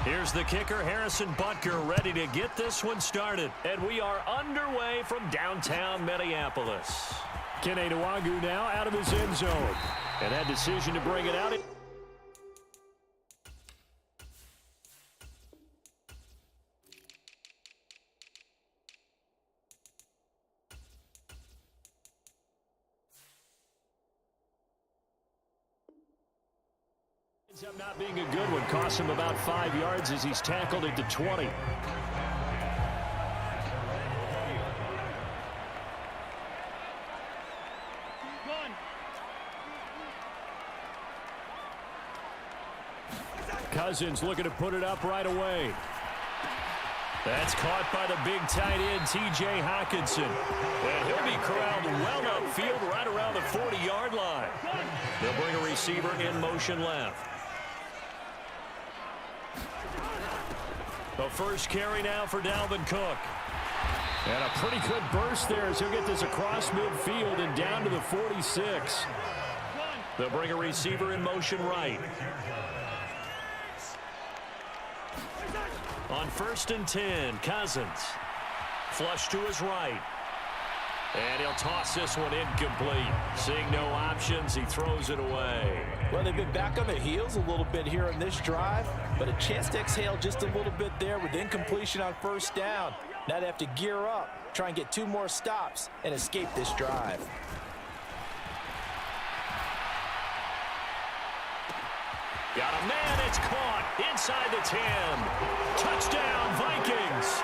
Here's the kicker, Harrison Butker, ready to get this one started. And we are underway from downtown Minneapolis. Kene Nwangwu now out of his end zone. And that decision to bring it out. Ends up not being a good one. Cost him about 5 yards as he's tackled at the 20. Cousins looking to put it up right away. That's caught by the big tight end, T.J. Hockenson. And he'll be corralled well upfield right around the 40-yard line. They'll bring a receiver in motion left. The first carry now for Dalvin Cook. And a pretty good burst there as he'll get this across midfield and down to the 46. They'll bring a receiver in motion right. On 1st and 10, Cousins. Flush to his right. And he'll toss this one incomplete. Seeing no options, he throws it away. Well, they've been back on their heels a little bit here on this drive, but a chance to exhale just a little bit there with incompletion on 1st down. Now they have to gear up, try and get 2 more stops, and escape this drive. Got a man, it's caught inside the 10. Touchdown, Vikings.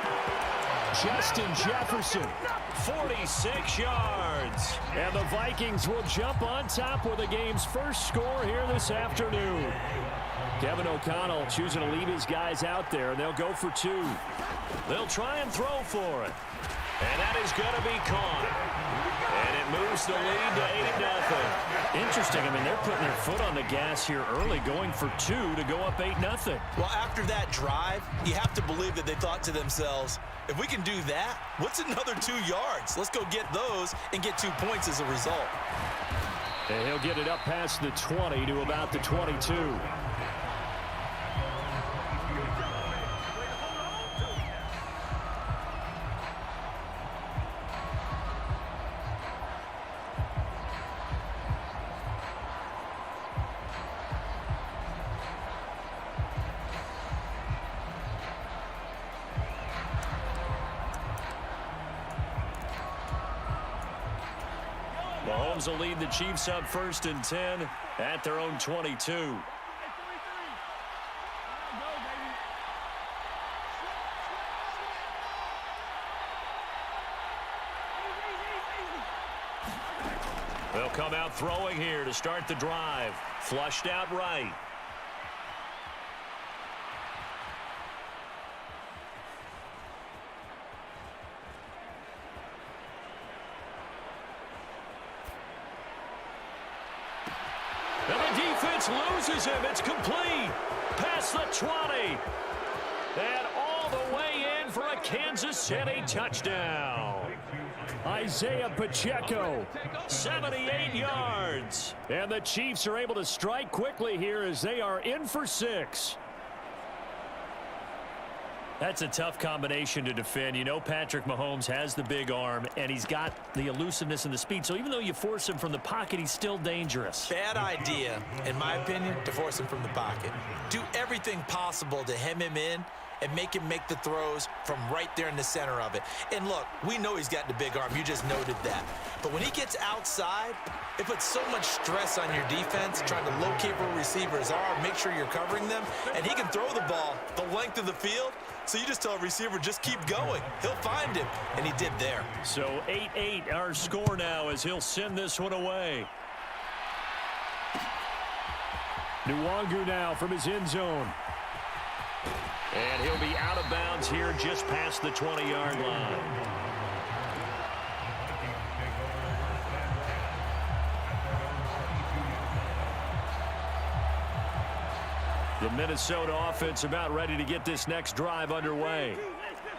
Justin Jefferson, 46 yards. And the Vikings will jump on top with the game's first score here this afternoon. Kevin O'Connell choosing to leave his guys out there, and they'll go for 2. They'll try and throw for it. And that is going to be caught. And it moves the lead to 8-0. Interesting. I mean, they're putting their foot on the gas here early, going for 2 to go up 8-0. Well, after that drive, you have to believe that they thought to themselves, if we can do that, what's another 2 yards? Let's go get those and get 2 points as a result. And he'll get it up past the 20 to about the 22. Mahomes will lead the Chiefs up 1st and 10 at their own 22. They'll come out throwing here to start the drive. Flushed out right. And the defense loses him. It's complete. Past the 20. And all the way in for a Kansas City touchdown. Isaiah Pacheco. 78 yards. And the Chiefs are able to strike quickly here as they are in for 6. That's a tough combination to defend. You know Patrick Mahomes has the big arm, and he's got the elusiveness and the speed. So even though you force him from the pocket, he's still dangerous. Bad idea, in my opinion, to force him from the pocket. Do everything possible to hem him in and make him make the throws from right there in the center of it. And look, we know he's got the big arm. You just noted that. But when he gets outside, it puts so much stress on your defense trying to locate where a receiver's are, make sure you're covering them, and he can throw the ball the length of the field. So you just tell a receiver, just keep going. He'll find him, and he did there. So 8-8 our score now as he'll send this one away. Nwangwu now from his end zone. And he'll be out of bounds here just past the 20-yard line. The Minnesota offense about ready to get this next drive underway.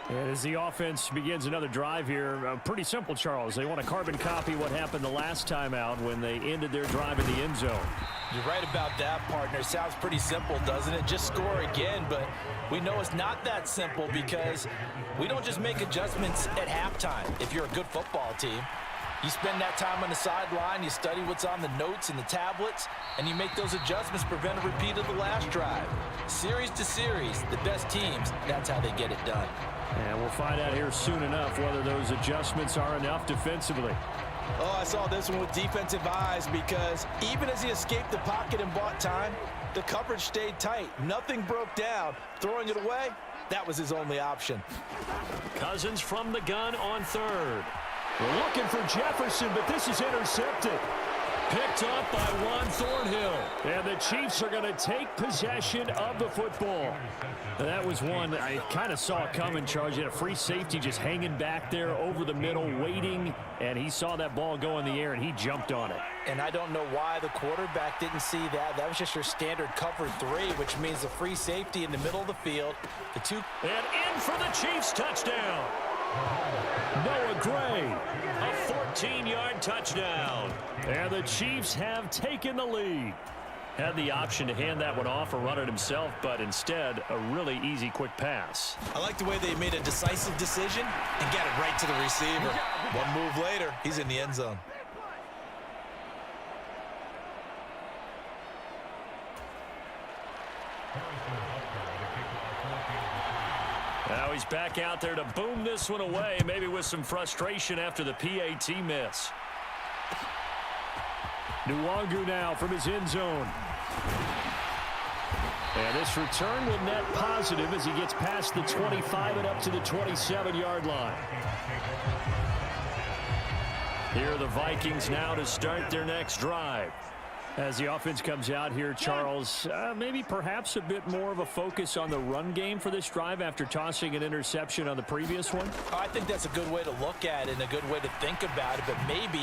And as the offense begins another drive here, pretty simple, Charles. They want to carbon copy what happened the last time out when they ended their drive in the end zone. You're right about that, partner. Sounds pretty simple, doesn't it? Just score again, but we know it's not that simple because we don't just make adjustments at halftime. If you're a good football team, you spend that time on the sideline, you study what's on the notes and the tablets, and you make those adjustments, prevent a repeat of the last drive. Series to series, the best teams, that's how they get it done. And we'll find out here soon enough whether those adjustments are enough defensively. Oh, I saw this one with defensive eyes because even as he escaped the pocket and bought time, the coverage stayed tight. Nothing broke down. Throwing it away, that was his only option. Cousins from the gun on third. We're looking for Jefferson, but this is intercepted. Picked up by Juan Thornhill. And the Chiefs are going to take possession of the football. And that was one I kind of saw coming, Charles. You had a free safety just hanging back there over the middle, waiting, and he saw that ball go in the air, and he jumped on it. And I don't know why the quarterback didn't see that. That was just your standard cover three, which means the free safety in the middle of the field. The two. And in for the Chiefs touchdown. Noah Gray. A 14-yard touchdown. And the Chiefs have taken the lead. Had the option to hand that one off or run it himself, but instead, a really easy, quick pass. I like the way they made a decisive decision and got it right to the receiver. One move later, he's in the end zone. Now he's back out there to boom this one away, maybe with some frustration after the PAT miss. Nwangu now from his end zone. And this return will net positive as he gets past the 25 and up to the 27-yard line. Here are the Vikings now to start their next drive. As the offense comes out here, Charles, maybe perhaps a bit more of a focus on the run game for this drive after tossing an interception on the previous one? I think that's a good way to look at it and a good way to think about it, but maybe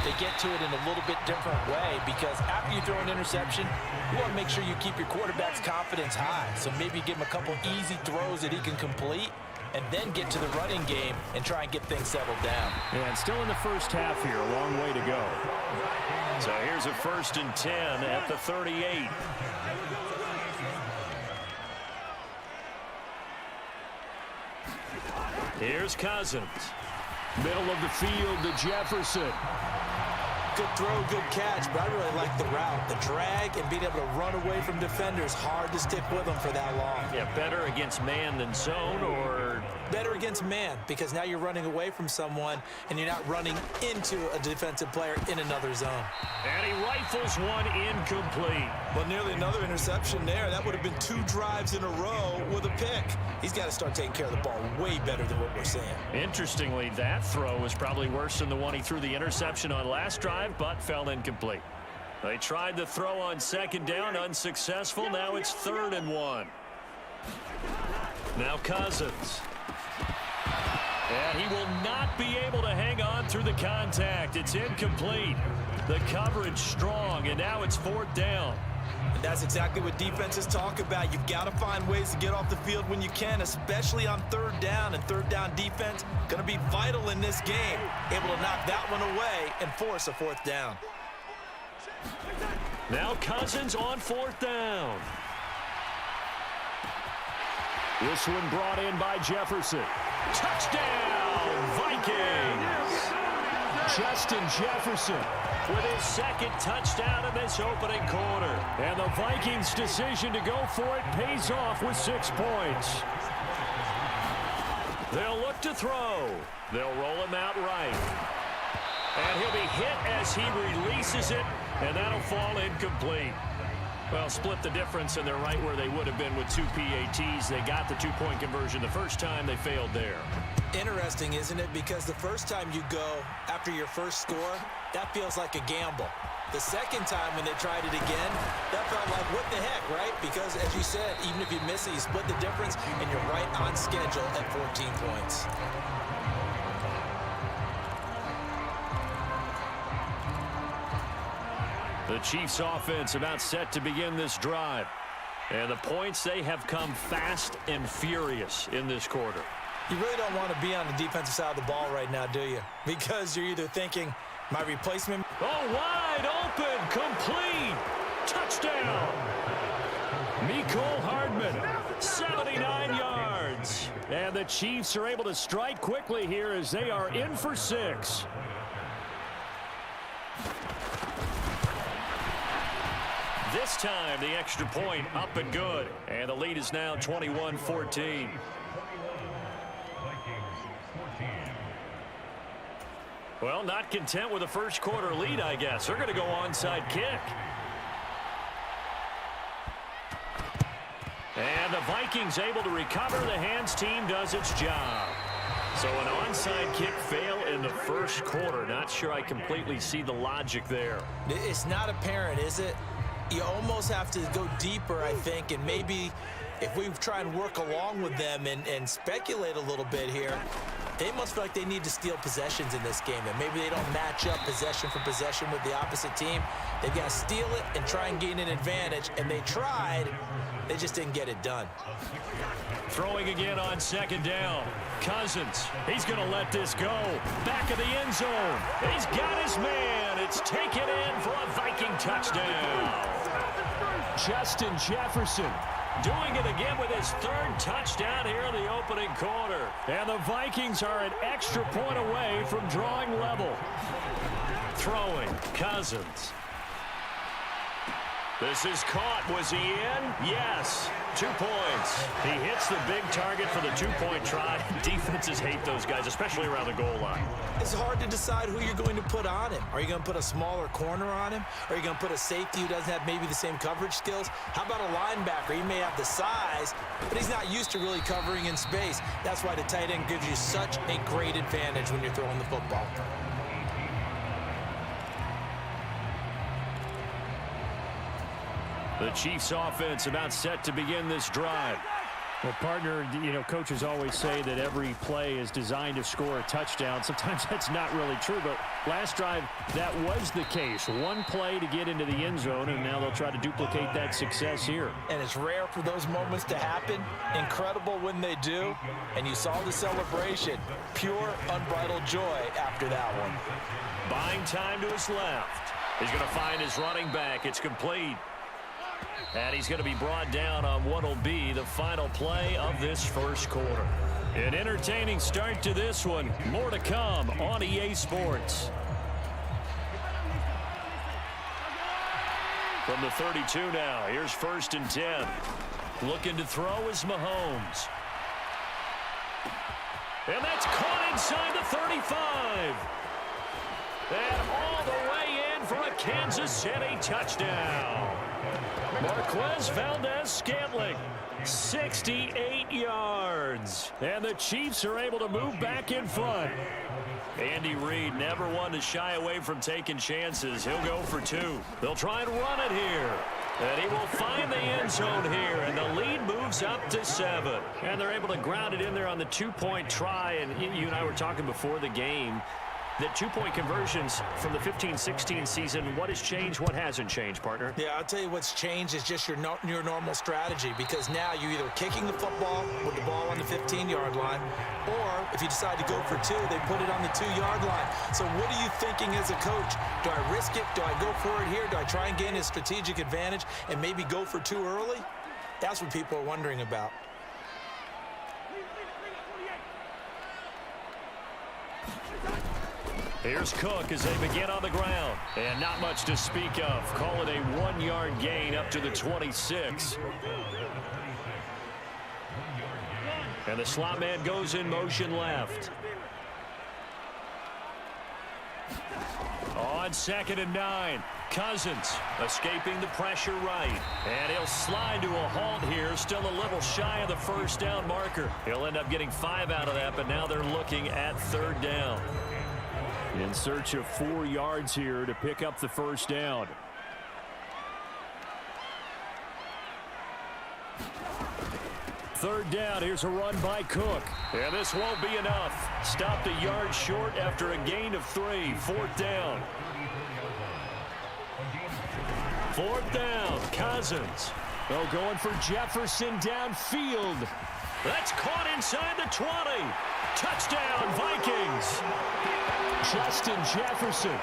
they get to it in a little bit different way because after you throw an interception, you want to make sure you keep your quarterback's confidence high. So maybe give him a couple easy throws that he can complete and then get to the running game and try and get things settled down. And still in the first half here, a long way to go. So here's a 1st and 10 at the 38. Here's Cousins. Middle of the field to Jefferson. Good throw, good catch, but I really like the route. The drag and being able to run away from defenders, hard to stick with them for that long. Yeah, better against man than zone, or? Better against man, because now you're running away from someone and you're not running into a defensive player in another zone. And he rifles one incomplete. Well, nearly another interception there. That would have been 2 drives in a row with a pick. He's got to start taking care of the ball way better than what we're seeing. Interestingly, that throw was probably worse than the one he threw the interception on last drive, but fell incomplete. They tried the throw on 2nd down, unsuccessful. Now it's 3rd and 1. Now Cousins. And he will not be able to hang on through the contact. It's incomplete. The coverage strong, and now it's 4th down. And that's exactly what defenses talk about. You've got to find ways to get off the field when you can, especially on 3rd down. And 3rd down defense going to be vital in this game. Able to knock that one away and force a 4th down. Now Cousins on 4th down. This one brought in by Jefferson. Touchdown, Vikings! Justin Jefferson with his 2nd touchdown in this opening quarter. And the Vikings' decision to go for it pays off with 6 points. They'll look to throw. They'll roll him out right. And he'll be hit as he releases it, and that'll fall incomplete. Well, split the difference, and they're right where they would have been with 2 PATs. They got the 2-point conversion the first time. They failed there. Interesting, isn't it? Because the first time you go after your first score, that feels like a gamble. The second time when they tried it again, that felt like, what the heck, right? Because, as you said, even if you miss it, you split the difference, and you're right on schedule at 14 points. The Chiefs offense about set to begin this drive. And the points, they have come fast and furious in this quarter. You really don't want to be on the defensive side of the ball right now, do you? Because you're either thinking, my replacement... Oh, wide open, complete, touchdown. Mecole Hardman, 79 yards. And the Chiefs are able to strike quickly here as they are in for 6. This time, the extra point up and good. And the lead is now 21-14. Well, not content with a first quarter lead, I guess. They're going to go onside kick. And the Vikings able to recover. The hands team does its job. So an onside kick fail in the first quarter. Not sure I completely see the logic there. It's not apparent, is it? You almost have to go deeper, I think, and maybe if we try and work along with them and speculate a little bit here, they must feel like they need to steal possessions in this game, and maybe they don't match up possession for possession with the opposite team. They've got to steal it and try and gain an advantage, and they tried. They just didn't get it done. Throwing again on second down. Cousins, he's going to let this go. Back of the end zone. He's got his man. It's taken in for a Viking touchdown. Justin Jefferson doing it again with his 3rd touchdown here in the opening quarter. And the Vikings are an extra point away from drawing level. Throwing, Cousins. This is caught. Was he in? Yes. 2 points. He hits the big target for the 2-point try. Defenses hate those guys, especially around the goal line. It's hard to decide who you're going to put on him. Are you going to put a smaller corner on him? Are you going to put a safety who doesn't have maybe the same coverage skills? How about a linebacker? He may have the size, but he's not used to really covering in space. That's why the tight end gives you such a great advantage when you're throwing the football. The Chiefs offense about set to begin this drive. Well, partner, you know, coaches always say that every play is designed to score a touchdown. Sometimes that's not really true, but last drive, that was the case. One play to get into the end zone, and now they'll try to duplicate that success here. And it's rare for those moments to happen. Incredible when they do. And you saw the celebration. Pure, unbridled joy after that one. Buying time to his left. He's going to find his running back. It's complete. And he's going to be brought down on what will be the final play of this first quarter. An entertaining start to this one. More to come on EA Sports. From the 32 now, here's 1st and 10. Looking to throw is Mahomes. And that's caught inside the 35. And all the way in for a Kansas City touchdown. Marquez Valdez-Scantling, 68 yards. And the Chiefs are able to move back in front. Andy Reid never one to shy away from taking chances. He'll go for 2. They'll try and run it here. And he will find the end zone here. And the lead moves up to 7. And they're able to ground it in there on the 2-point try. And you and I were talking before the game. The 2-point conversions from the 15-16 season, what has changed, what hasn't changed, partner? Yeah, I'll tell you what's changed is just your normal strategy, because now you're either kicking the football with the ball on the 15-yard line, or if you decide to go for 2, they put it on the 2-yard line. So what are you thinking as a coach? Do I risk it? Do I go for it here? Do I try and gain a strategic advantage and maybe go for 2 early? That's what people are wondering about. Here's Cook as they begin on the ground. And not much to speak of. Call it a 1-yard gain up to the 26. And the slot man goes in motion left. On 2nd and 9. Cousins escaping the pressure right. And he'll slide to a halt here. Still a little shy of the first down marker. He'll end up getting 5 out of that, but now they're looking at 3rd down. In search of 4 yards here to pick up the first down. Third down, here's a run by Cook. And this won't be enough. Stopped a yard short after a gain of 3. 4th down. 4th down, Cousins. Oh, going for Jefferson downfield. That's caught inside the 20. Touchdown, Vikings. Justin Jefferson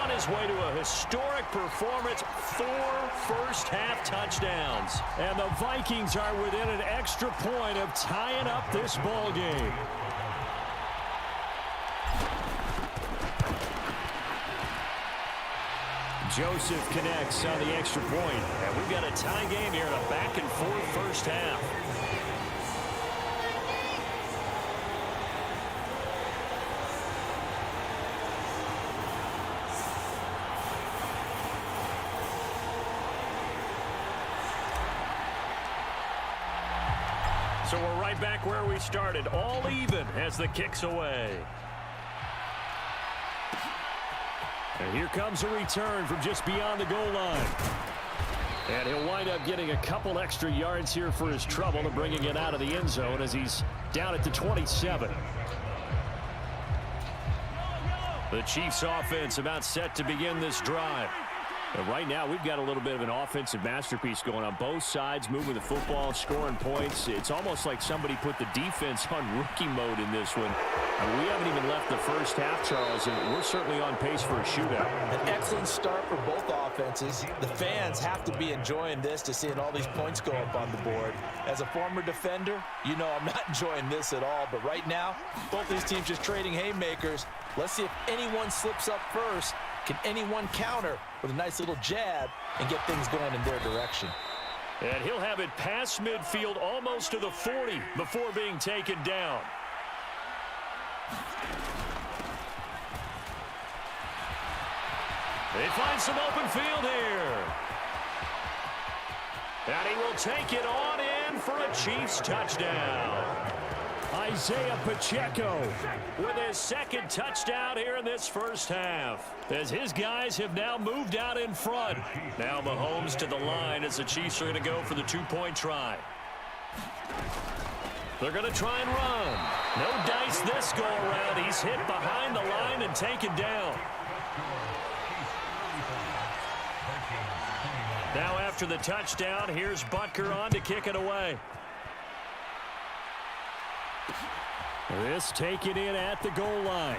on his way to a historic performance, 4 first-half touchdowns. And the Vikings are within an extra point of tying up this ball game. Joseph connects on the extra point. And we've got a tie game here in a back-and-forth first half. So we're right back where we started, all even as the kick's away. And here comes a return from just beyond the goal line. And he'll wind up getting a couple extra yards here for his trouble and bringing it out of the end zone as he's down at the 27. The Chiefs offense about set to begin this drive. And right now, we've got a little bit of an offensive masterpiece going on both sides, moving the football, scoring points. It's almost like somebody put the defense on rookie mode in this one. And we haven't even left the first half, Charles, and we're certainly on pace for a shootout. An excellent start for both offenses. The fans have to be enjoying this to seeing all these points go up on the board. As a former defender, you know I'm not enjoying this at all. But right now, both these teams just trading haymakers. Let's see if anyone slips up first. Can anyone counter with a nice little jab and get things going in their direction? And he'll have it past midfield almost to the 40 before being taken down. They find some open field here. And he will take it on in for a Chiefs touchdown. Isaiah Pacheco with his second touchdown here in this first half, as his guys have now moved out in front. Now Mahomes to the line as the Chiefs are going to go for the two-point try. They're going to try and run. No dice this go-around. He's hit behind the line and taken down. Now after the touchdown, here's Butker on to kick it away. This taken in at the goal line.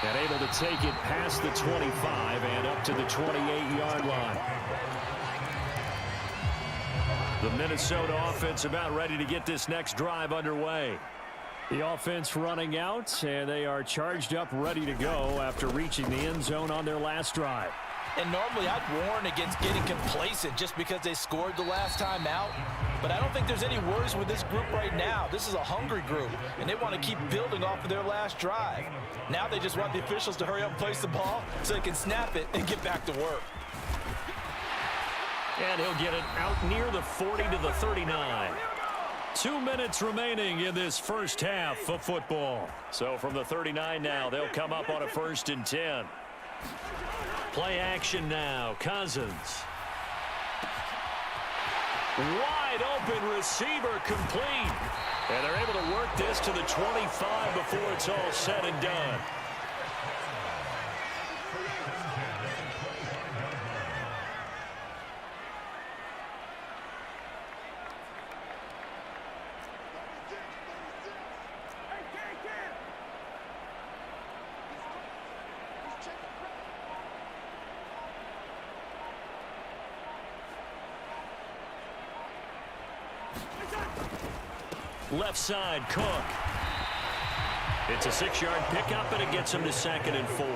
And able to take it past the 25 and up to the 28-yard line. The Minnesota offense about ready to get this next drive underway. The offense running out, and they are charged up, ready to go after reaching the end zone on their last drive. And normally I'd warn against getting complacent just because they scored the last time out. But I don't think there's any worries with this group right now. This is a hungry group, and they want to keep building off of their last drive. Now they just want the officials to hurry up and place the ball so they can snap it and get back to work. And he'll get it out near the 40 to the 39. 2 minutes remaining in this first half of football. So from the 39 now, they'll come up on a 1st and 10. Play action now. Cousins. Wide open receiver complete. And they're able to work this to the 25 before it's all said and done. Left side, Cook. It's a 6-yard pickup, and it gets him to 2nd and 4.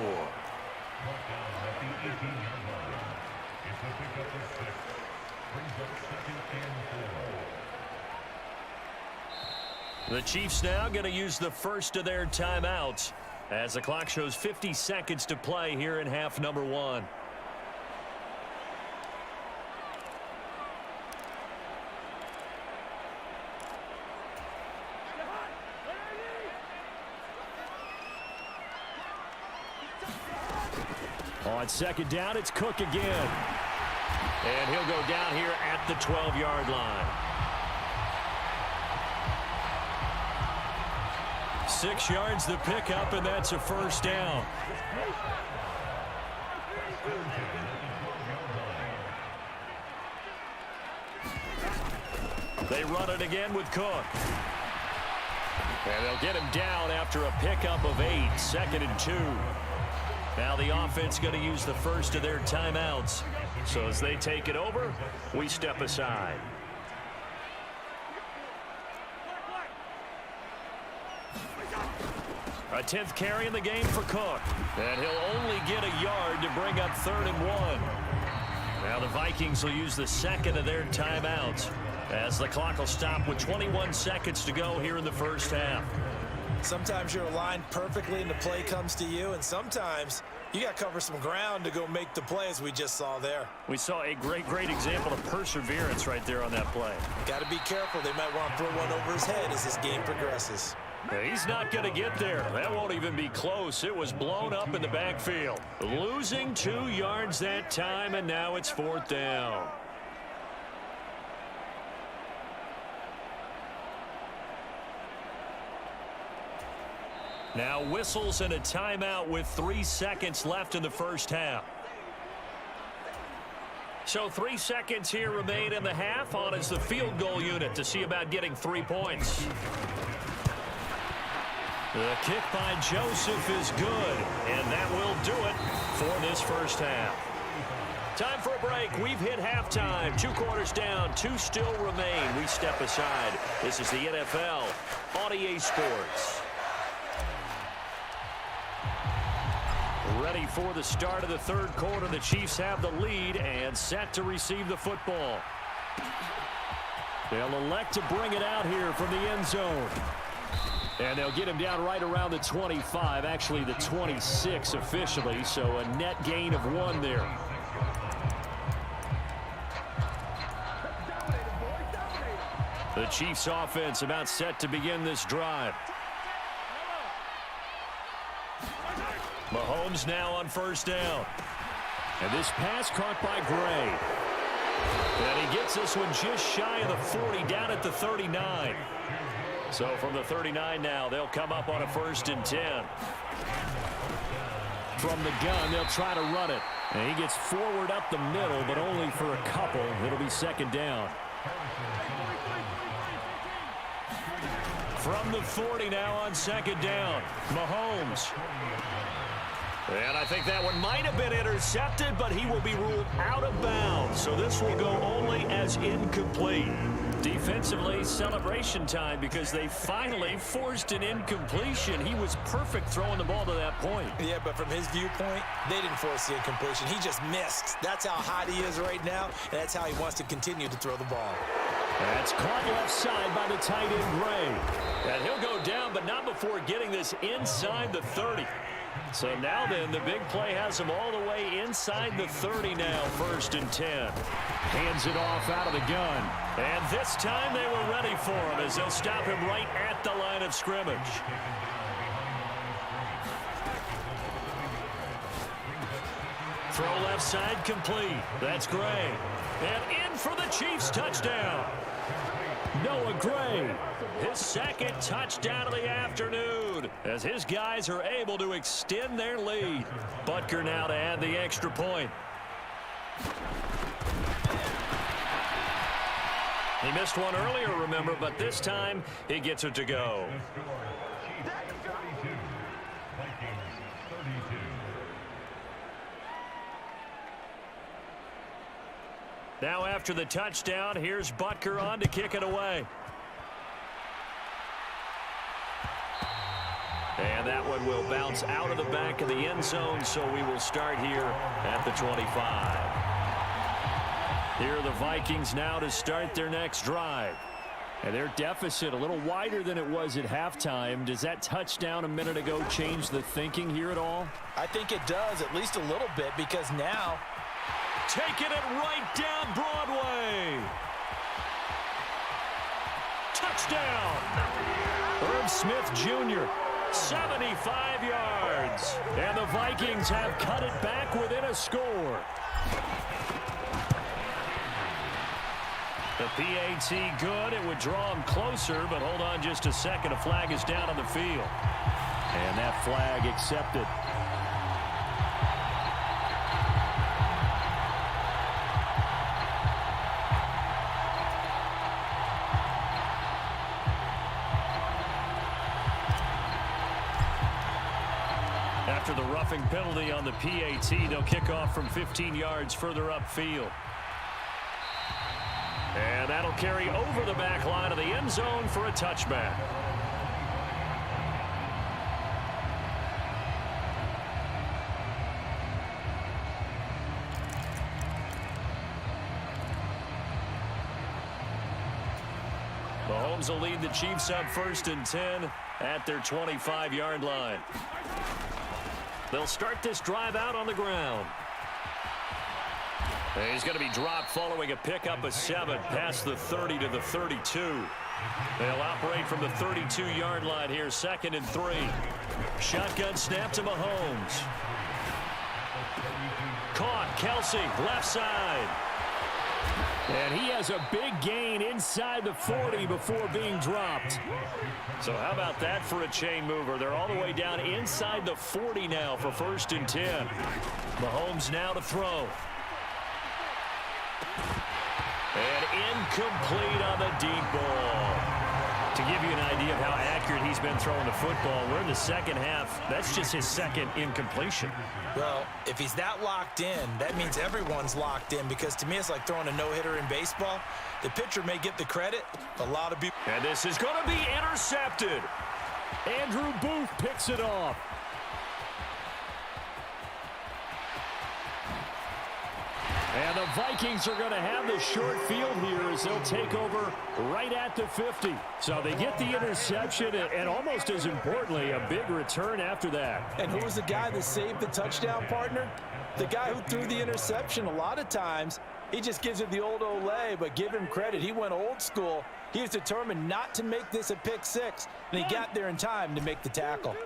The Chiefs now going to use the first of their timeouts as the clock shows 50 seconds to play here in half number 1. On 2nd down, it's Cook again. And he'll go down here at the 12-yard line. 6 yards the pickup, and that's a first down. They run it again with Cook. And they'll get him down after a pickup of 8, 2nd and 2. Now the offense going to use the first of their timeouts. So as they take it over, we step aside. A 10th carry in the game for Cook. And he'll only get a yard to bring up 3rd and 1. Now the Vikings will use the second of their timeouts as the clock will stop with 21 seconds to go here in the first half. Sometimes you're aligned perfectly and the play comes to you, and sometimes you got to cover some ground to go make the play, as we just saw there. We saw a great example of perseverance right there on that play. Got to be careful. They might want to throw one over his head as this game progresses. He's not going to get there. That won't even be close. It was blown up in the backfield. Losing 2 yards that time, and now it's 4th down. Now whistles and a timeout with 3 seconds left in the first half. So 3 seconds here remain in the half. On is the field goal unit to see about getting 3 points. The kick by Joseph is good, and that will do it for this first half. Time for a break. We've hit halftime. 2 quarters down, 2 still remain. We step aside. This is the NFL on EA Sports. Ready for the start of the 3rd quarter. The Chiefs have the lead and set to receive the football. They'll elect to bring it out here from the end zone. And they'll get him down right around the 25, actually the 26 officially, so a net gain of 1 there. The Chiefs offense about set to begin this drive. Mahomes now on 1st down. And this pass caught by Gray. And he gets this one just shy of the 40, down at the 39. So from the 39 now, they'll come up on a 1st and 10. From the gun, they'll try to run it. And he gets forward up the middle, but only for a couple. It'll be 2nd down. From the 40 now on 2nd down, Mahomes. And I think that one might have been intercepted, but he will be ruled out of bounds. So this will go only as incomplete. Defensively, celebration time because they finally forced an incompletion. He was perfect throwing the ball to that point. Yeah, but from his viewpoint, they didn't force the incompletion. He just missed. That's how hot he is right now, and that's how he wants to continue to throw the ball. That's caught left side by the tight end, Gray. And he'll go down, but not before getting this inside the 30. So now then, the big play has him all the way inside the 30 now, 1st and 10. Hands it off out of the gun. And this time they were ready for him as they'll stop him right at the line of scrimmage. Throw left side complete. That's Gray. And in for the Chiefs touchdown. Noah Gray, his 2nd touchdown of the afternoon as his guys are able to extend their lead. Butker now to add the extra point. He missed one earlier, remember, but this time he gets it to go. Now after the touchdown, here's Butker on to kick it away. And that one will bounce out of the back of the end zone, so we will start here at the 25. Here are the Vikings now to start their next drive. And their deficit a little wider than it was at halftime. Does that touchdown a minute ago change the thinking here at all? I think it does, at least a little bit, because now taking it right down Broadway. Touchdown. Herb Smith Jr., 75 yards. And the Vikings have cut it back within a score. The PAT good. It would draw him closer, but hold on just a second. A flag is down on the field. And that flag accepted. After the roughing penalty on the PAT, they'll kick off from 15 yards further upfield. And that'll carry over the back line of the end zone for a touchback. Mahomes will lead the Chiefs up 1st and 10 at their 25-yard line. They'll start this drive out on the ground. And he's going to be dropped following a pickup of 7 past the 30 to the 32. They'll operate from the 32-yard line here, 2nd and 3. Shotgun snap to Mahomes. Caught, Kelsey, left side. And he has a big gain inside the 40 before being dropped. So how about that for a chain mover? They're all the way down inside the 40 now for 1st and 10. Mahomes now to throw. And incomplete on the deep ball. To give you an idea of how accurate he's been throwing the football, we're in the second half. That's just his 2nd incompletion. Well, if he's that locked in, that means everyone's locked in, because to me it's like throwing a no-hitter in baseball. The pitcher may get the credit, but a lot of people... And this is going to be intercepted. Andrew Booth picks it off. And the Vikings are going to have the short field here as they'll take over right at the 50. So they get the interception and almost as importantly, a big return after that. And who was the guy that saved the touchdown, partner? The guy who threw the interception. A lot of times, he just gives it the old Olay, but give him credit. He went old school. He was determined not to make this a pick 6, and he got there in time to make the tackle.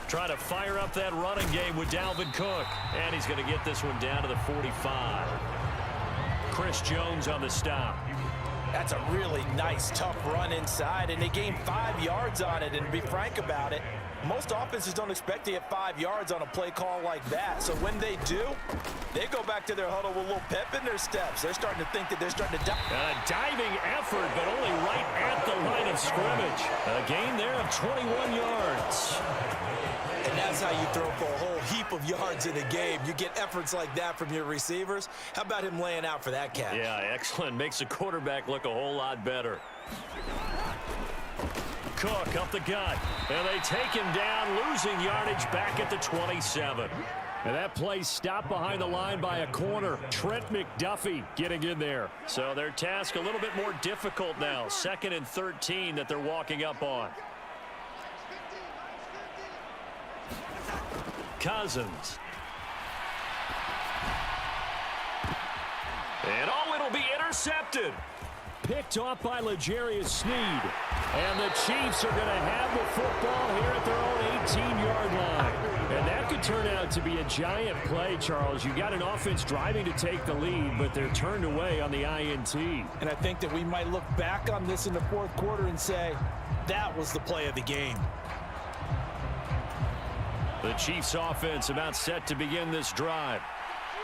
Trying to fire up that running game with Dalvin Cook. And he's going to get this one down to the 45. Chris Jones on the stop. That's a really nice, tough run inside, and they gained 5 yards on it. And to be frank about it, most offenses don't expect to get 5 yards on a play call like that. So when they do, they go back to their huddle with a little pep in their steps. They're starting to think that they're starting to dive. A diving effort, but only right at the line of scrimmage. A gain there of 21 yards. And that's how you throw for a whole heap of yards in a game. You get efforts like that from your receivers. How about him laying out for that catch? Yeah, excellent. Makes the quarterback look a whole lot better. Cook up the gut. And they take him down, losing yardage back at the 27. And that play stopped behind the line by a corner. Trent McDuffie getting in there. So their task a little bit more difficult now. 2nd and 13 that they're walking up on. Cousins. And it'll be intercepted. Picked off by L'Jarius Sneed. And the Chiefs are going to have the football here at their own 18-yard line. And that could turn out to be a giant play, Charles. You got an offense driving to take the lead, but they're turned away on the INT. And I think that we might look back on this in the 4th quarter and say, that was the play of the game. The Chiefs offense about set to begin this drive.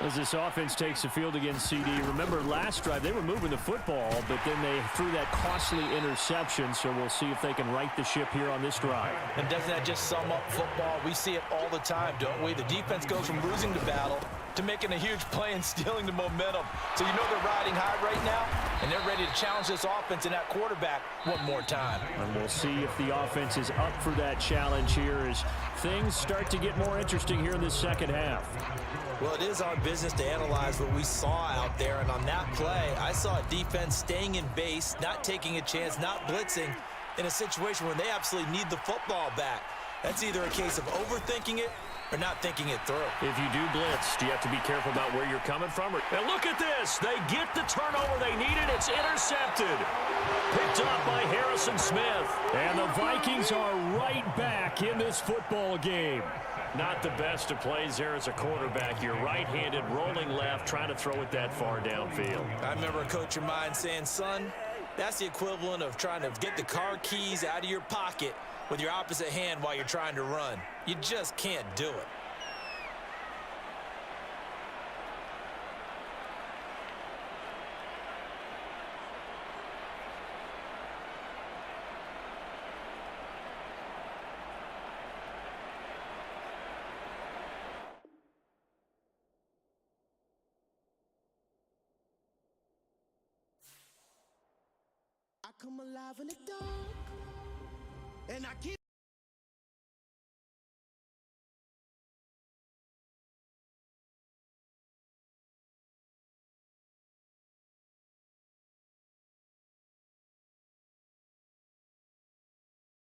As this offense takes the field against CD, remember last drive they were moving the football, but then they threw that costly interception, so we'll see if they can right the ship here on this drive. And doesn't that just sum up football? We see it all the time, don't we? The defense goes from losing the battle to making a huge play and stealing the momentum. So you know they're riding high right now, and they're ready to challenge this offense and that quarterback one more time. And we'll see if the offense is up for that challenge here as things start to get more interesting here in this second half. Well, it is our business to analyze what we saw out there, and on that play, I saw a defense staying in base, not taking a chance, not blitzing in a situation where they absolutely need the football back. That's either a case of overthinking it or not thinking it through. If you do blitz, do you have to be careful about where you're coming from? And look at this. They get the turnover they needed. It's intercepted. Picked up by Harrison Smith. And the Vikings are right back in this football game. Not the best of plays there as a quarterback. You're right-handed, rolling left, trying to throw it that far downfield. I remember a coach of mine saying, son, that's the equivalent of trying to get the car keys out of your pocket with your opposite hand while you're trying to run. You just can't do it. come alive in the dark, and I keep